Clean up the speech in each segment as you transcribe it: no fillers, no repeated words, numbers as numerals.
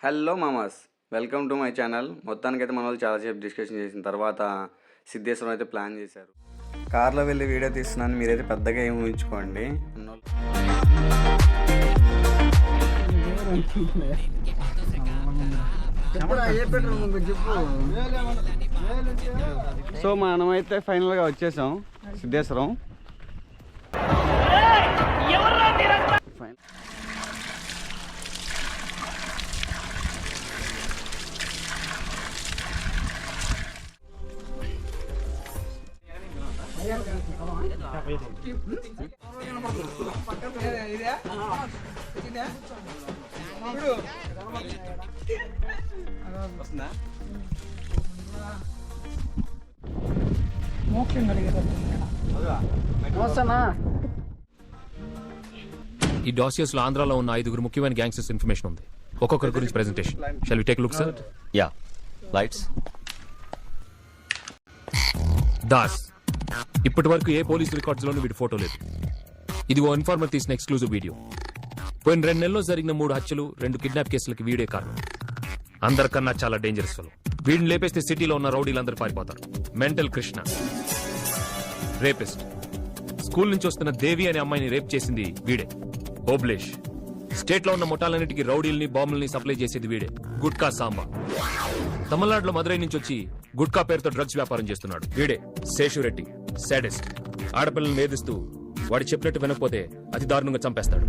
Hello మామాస్, welcome to my channel. మొత్తానికైతే మన వాళ్ళు చాలాసేపు డిస్కషన్ చేసిన తర్వాత సిద్ధేశ్వరం అయితే ప్లాన్ చేశారు. కార్లో వెళ్ళి వీడియో తీస్తున్నాను, మీరైతే పెద్దగా ఏమి ఊహించుకోండి. సో మనమైతే ఫైనల్గా వచ్చేసాం సిద్ధేశ్వరం. ఈ డాసియర్స్ లో ఆంధ్రాలో ఉన్న 5 ముఖ్యమైన గ్యాంగ్స్టర్స్ ఇన్ఫర్మేషన్ ఉంది. ఒక్కొక్కరి గురించి presentation. Shall we take look sir? Yeah, lights. దాస్, ఇప్పటి వరకు ఏ పోలీస్ రికార్డ్స్ లోనూ వీడి ఫోటో లేదు. ఇది ఓ ఇన్ఫార్మర్ తీసిన ఎక్స్క్లూజివ్ వీడియో. పోయిన 2 నెలల్లో జరిగిన 3 హత్యలు, 2 కిడ్నాప్ కేసులకి వీడే కారణం. అందరికన్నా చాలా డేంజరస్ ఫెలో. వీడిని లేపేస్తే సిటీలో ఉన్న రౌడీలందరూ పారిపోతారు. Mental Krishna, rapist. స్కూల్ నుంచి వస్తున్న దేవి అనే అమ్మాయిని రేప్ చేసింది వీడే. ఓబ్లేష్. స్టేట్ లో ఉన్న ముఠాలన్నిటికీ రౌడీల్ని, బాంబుల్ని సప్లై చేసేది వీడే. గుట్కా సాంబా. తమిళనాడులో మదురై నుంచి వచ్చి గుట్కా పేరుతో డ్రగ్స్ వ్యాపారం చేస్తున్నాడు వీడే. శేషురెడ్డి, సాడిస్ట్. ఆడపిల్లల్ని వేధిస్తూ వాడు చెప్పినట్టు వినకపోతే అతి దారుణంగా చంపేస్తాడు.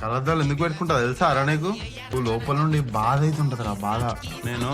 కలద్దాలు ఎందుకు పెట్టుకుంటా తెలుసా అరా నీకు? నువ్వు లోపల నుండి బాధ అయితే ఉంటది రా బాధ. నేను